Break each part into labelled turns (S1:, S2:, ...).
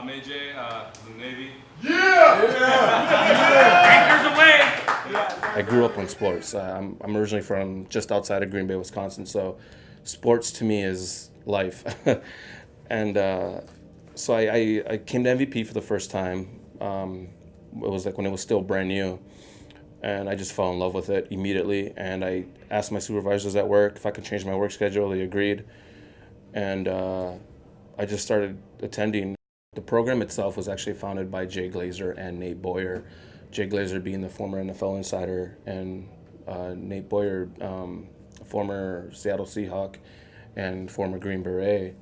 S1: I'm AJ, from the Navy.
S2: Anchors away!
S3: I grew up on sports. I'm originally from just outside of Green Bay, Wisconsin, so sports to me is life. And so I came to MVP for the first time. It was like when it was still brand new, and I just fell in love with it immediately. And I asked my supervisors at work if I could change my work schedule. They agreed, and I just started attending. The program itself was actually founded by Jay Glazer and Nate Boyer. Jay Glazer being the former NFL insider, and Nate Boyer, former Seattle Seahawk and former Green Beret.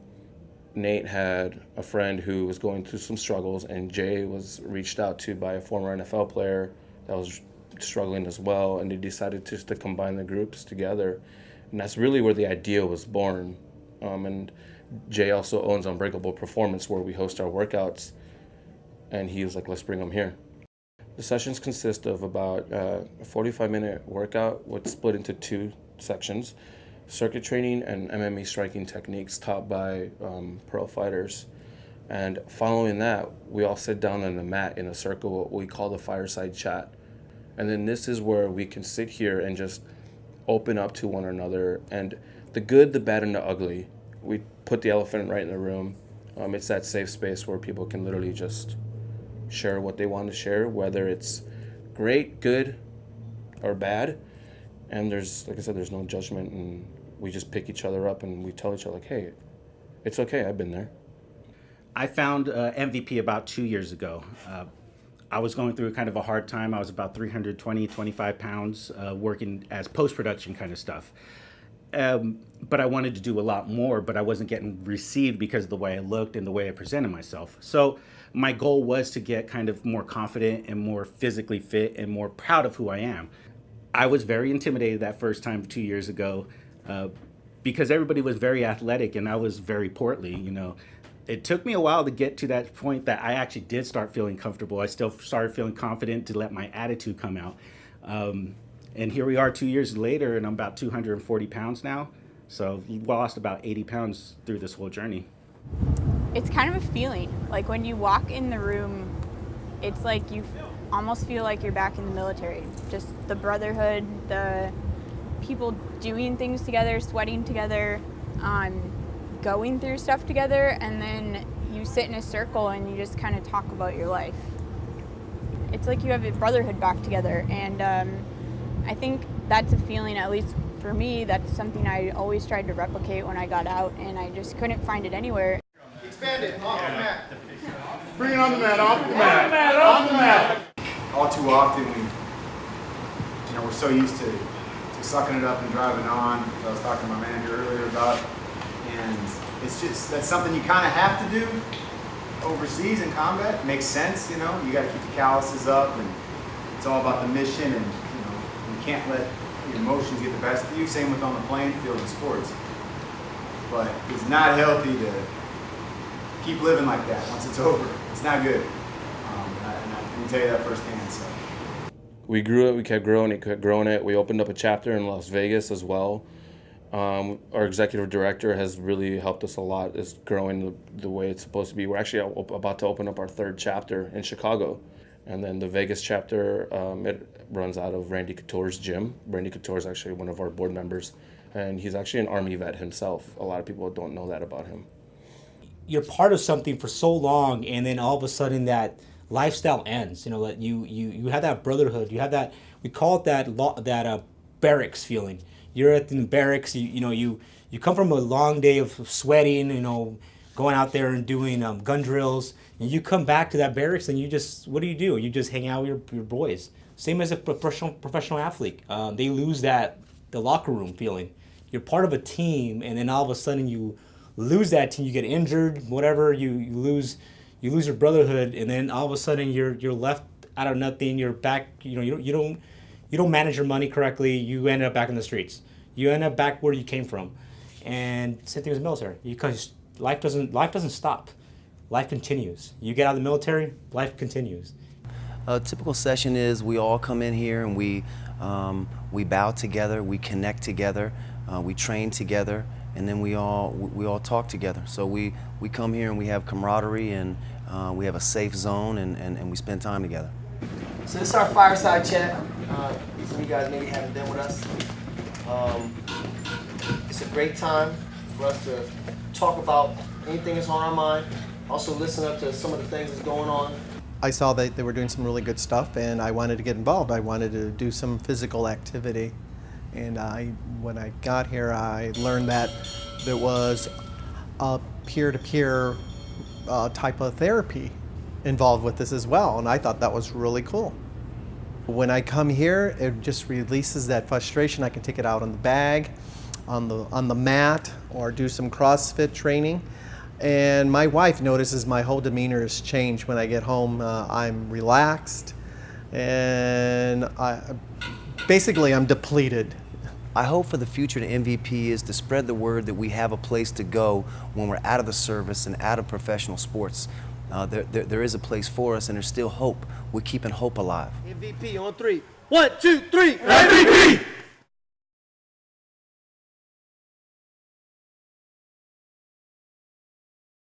S3: Nate had a friend who was going through some struggles, and Jay was reached out to by a former NFL player that was struggling as well, and they decided just to combine the groups together. And that's really where the idea was born. And Jay also owns Unbreakable Performance, where we host our workouts, and he was like, let's bring them here. The sessions consist of about a 45-minute workout, which split into two sections: circuit training and MMA striking techniques taught by pro fighters. And following that, we all sit down on the mat in a circle, what we call the fireside chat. And then this is where we can sit here and just open up to one another, and the good, the bad, and the ugly. We put the elephant right in the room. It's that safe space where people can literally just share what they want to share, whether it's great, good, or bad. And there's, like I said, there's no judgment, and we just pick each other up and we tell each other, like, hey, it's okay, I've been there.
S2: I found MVP about 2 years ago. I was going through kind of a hard time. I was about 25 pounds, working as post-production kind of stuff. But I wanted to do a lot more, but I wasn't getting received because of the way I looked and the way I presented myself. So my goal was to get kind of more confident and more physically fit and more proud of who I am. I was very intimidated that first time 2 years ago because everybody was very athletic and I was very portly, you know. It took me a while to get to that point that I actually did start feeling comfortable. I still started feeling confident to let my attitude come out. And here we are 2 years later, and I'm about 240 pounds now. So we lost about 80 pounds through this whole journey.
S4: It's kind of a feeling. Like when you walk in the room, it's like you almost feel like you're back in the military. Just the brotherhood, the people doing things together, sweating together, going through stuff together, and then you sit in a circle and you just kind of talk about your life. It's like you have a brotherhood back together, and I think that's a feeling, at least for me, that's something I always tried to replicate when I got out, and I just couldn't find it anywhere.
S5: Expand it, off the mat. Bring it on the mat, off the mat, off the mat.
S6: All too often we're so used to sucking it up and driving on. I was talking to my manager earlier about, and it's just, that's something you kind of have to do overseas in combat. It makes sense, you know, you got to keep the calluses up, and it's all about the mission, and you can't let your emotions get the best of you. Same with on the playing field in sports. But it's not healthy to keep living like that once it's over. It's not good. And I can tell you that firsthand. So.
S3: We grew it, we kept growing it. We opened up a chapter in Las Vegas as well. Our executive director has really helped us a lot. It's growing the way it's supposed to be. We're actually about to open up our third chapter in Chicago. And then the Vegas chapter, it runs out of Randy Couture's gym. Randy Couture is actually one of our board members, and he's actually an Army vet himself. A lot of people don't know that about him.
S7: You're part of something for so long, and then all of a sudden that lifestyle ends. You know, that you have that brotherhood. You have that, we call it that barracks feeling. You're at the barracks. You come from a long day of sweating. You know, going out there and doing gun drills, and you come back to that barracks and you just, what do? You just hang out with your boys. Same as a professional athlete. They lose the locker room feeling. You're part of a team, and then all of a sudden you lose that team. You get injured, whatever. You lose your brotherhood, and then all of a sudden you're left out of nothing. You're back. You don't manage your money correctly. You end up back in the streets. You end up back where you came from, and same thing with the military. Because life doesn't stop. Life continues. You get out of the military, life continues.
S8: A typical session is we all come in here and we bow together, we connect together, we train together, and then we all talk together. So we come here and we have camaraderie, and we have a safe zone, and we spend time together.
S9: So this is our fireside chat. Some of you guys maybe haven't been with us. It's a great time for us to talk about anything that's on our mind. Also listen up to some of the things that's going on.
S10: I saw that they were doing some really good stuff, and I wanted to get involved. I wanted to do some physical activity. And when I got here, I learned that there was a peer-to-peer type of therapy involved with this as well, and I thought that was really cool. When I come here, it just releases that frustration. I can take it out on the bag, on the mat, or do some CrossFit training. And my wife notices my whole demeanor has changed when I get home. I'm relaxed, and basically I'm depleted.
S8: I hope for the future to MVP is to spread the word that we have a place to go when we're out of the service and out of professional sports. There is a place for us, and there's still hope. We're keeping hope alive.
S9: MVP on 3. 1, 2, 3. MVP!